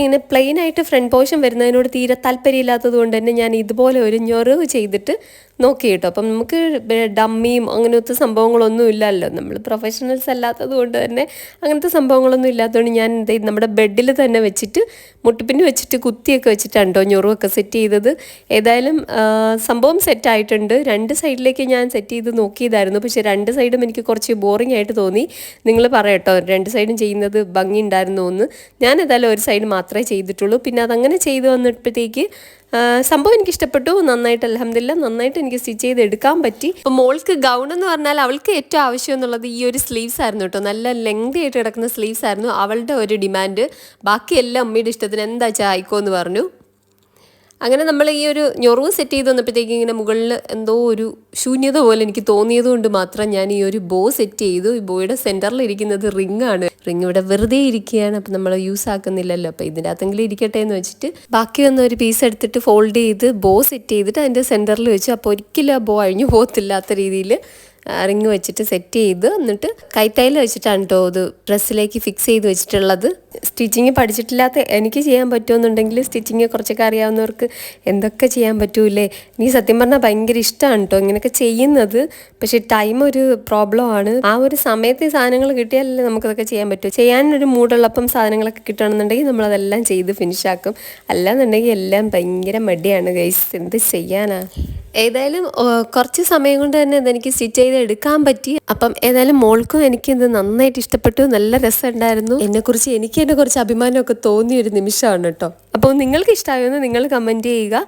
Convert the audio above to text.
ഇങ്ങനെ പ്ലെയിൻ ആയിട്ട് front portion വരുന്നതിനോട് തീരെ താല്പര്യമില്ലാത്തത് കൊണ്ട് തന്നെ ഞാൻ ഇതുപോലെ ഒരു ഞൊറിവ് ചെയ്തിട്ട് നോക്കി കേട്ടോ. അപ്പം നമുക്ക് ഡമ്മിയും അങ്ങനത്തെ സംഭവങ്ങളൊന്നും ഇല്ലല്ലോ, നമ്മൾ പ്രൊഫഷണൽസ് അല്ലാത്തത് കൊണ്ട് തന്നെ അങ്ങനത്തെ സംഭവങ്ങളൊന്നും ഇല്ലാത്തതുകൊണ്ട് ഞാൻ നമ്മുടെ ബെഡിൽ തന്നെ വെച്ചിട്ട് മുട്ടുപിന്ന് വെച്ചിട്ട് കുത്തിയൊക്കെ വെച്ചിട്ടാണ് കേട്ടോ ഞൊറിവൊക്കെ സെറ്റ് ചെയ്തത്. ഏതായാലും സംഭവം സെറ്റായിട്ടുണ്ട്. രണ്ട് സൈഡിലേക്ക് ഞാൻ സെറ്റ് ചെയ്ത് നോക്കിയതായിരുന്നു, പക്ഷേ രണ്ട് സൈഡും എനിക്ക് കുറച്ച് ബോറിംഗ് ആയിട്ട് തോന്നി. നിങ്ങൾ പറയട്ടോ രണ്ട് സൈഡും ചെയ്യുന്നത് ഭംഗി ഉണ്ടായിരുന്നു എന്ന്. ഞാൻ ഏതായാലും ഒരു സൈഡ് മാത്രമേ ചെയ്തിട്ടുള്ളൂ. പിന്നെ അതങ്ങനെ ചെയ്ത് വന്നപ്പോഴത്തേക്ക് സംഭവം എനിക്ക് ഇഷ്ടപ്പെട്ടു. നന്നായിട്ട് അൽഹംദുലില്ലാ നന്നായിട്ട് എനിക്ക് സ്റ്റിച്ച് ചെയ്ത് എടുക്കാൻ പറ്റി. അപ്പോൾ മോൾക്ക് ഗൗൺ എന്ന് പറഞ്ഞാൽ അവൾക്ക് ഏറ്റവും ആവശ്യം എന്നുള്ളത് ഈ ഒരു സ്ലീവ്സ് ആയിരുന്നു കേട്ടോ. നല്ല ലെങ്തി ആയിട്ട് കിടക്കുന്ന സ്ലീവ്സ് ആയിരുന്നു അവളുടെ ഒരു ഡിമാൻഡ്. ബാക്കിയെല്ലാം അമ്മയുടെ ഇഷ്ടത്തിന് എന്താ വെച്ചാൽ ആയിക്കോ എന്ന് പറഞ്ഞു. അങ്ങനെ നമ്മൾ ഈ ഒരു ഞൊറിവ് സെറ്റ് ചെയ്ത് വന്നപ്പോഴത്തേക്ക് ഇങ്ങനെ മുകളിൽ എന്തോ ഒരു ശൂന്യത പോലെ എനിക്ക് തോന്നിയത് കൊണ്ട് മാത്രം ഞാൻ ഈ ഒരു ബോ സെറ്റ് ചെയ്തു. ഈ ബോയുടെ സെൻറ്ററിൽ ഇരിക്കുന്നത് റിംഗ് ആണ്. റിംഗ് ഇവിടെ വെറുതെ ഇരിക്കുകയാണ്, അപ്പം നമ്മൾ യൂസ് ആക്കുന്നില്ലല്ലോ, അപ്പോൾ ഇതിൻ്റെ അകത്തെങ്കിലും ഇരിക്കട്ടെ എന്ന് വെച്ചിട്ട് ബാക്കി വന്ന ഒരു പീസ് എടുത്തിട്ട് ഫോൾഡ് ചെയ്ത് ബോ സെറ്റ് ചെയ്തിട്ട് അതിൻ്റെ സെൻറ്ററിൽ വെച്ചു. അപ്പോൾ ഒരിക്കലും ആ ബോ അഴിഞ്ഞു പോകത്തില്ലാത്ത രീതിയിൽ റിങ് വെച്ചിട്ട് സെറ്റ് ചെയ്ത് എന്നിട്ട് കൈത്തൈൽ വെച്ചിട്ടാണ് കേട്ടോ ഇത് ഡ്രസ്സിലേക്ക് ഫിക്സ് ചെയ്ത് വെച്ചിട്ടുള്ളത്. സ്റ്റിച്ചിങ് പഠിച്ചിട്ടില്ലാത്ത എനിക്ക് ചെയ്യാൻ പറ്റുമെന്നുണ്ടെങ്കിൽ സ്റ്റിച്ചിങ് കുറച്ചൊക്കെ അറിയാവുന്നവർക്ക് എന്തൊക്കെ ചെയ്യാൻ പറ്റൂലേ. എനിക്ക് സത്യം പറഞ്ഞാൽ ഭയങ്കര ഇഷ്ടമാണ് കേട്ടോ ഇങ്ങനെയൊക്കെ ചെയ്യുന്നത്. പക്ഷേ ടൈം ഒരു പ്രോബ്ലമാണ്. ആ ഒരു സമയത്ത് ഈ സാധനങ്ങൾ കിട്ടിയാലല്ലേ നമുക്കതൊക്കെ ചെയ്യാൻ പറ്റും. ചെയ്യാനൊരു മൂടുള്ളപ്പം സാധനങ്ങളൊക്കെ കിട്ടുകയാണെന്നുണ്ടെങ്കിൽ നമ്മളതെല്ലാം ചെയ്ത് ഫിനിഷാക്കും. അല്ലാന്നുണ്ടെങ്കിൽ എല്ലാം ഭയങ്കര മടിയാണ് ഗൈസ്, എന്ത് ചെയ്യാനാ. ഏതായാലും കുറച്ച് സമയം കൊണ്ട് തന്നെ ഇതെനിക്ക് സ്റ്റിച്ച് ചെയ്ത് എടുക്കാൻ പറ്റി. അപ്പം ഏതായാലും മോൾക്കും എനിക്കിത് നന്നായിട്ട് ഇഷ്ടപ്പെട്ടു, നല്ല രസമുണ്ടായിരുന്നു. എന്നെക്കുറിച്ച് എനിക്ക് തന്നെ കുറച്ച് അഭിമാനമൊക്കെ തോന്നിയൊരു നിമിഷമാണ് കേട്ടോ. അപ്പോൾ നിങ്ങൾക്ക് ഇഷ്ടമായെന്ന് നിങ്ങൾ കമൻറ്റ് ചെയ്യുക.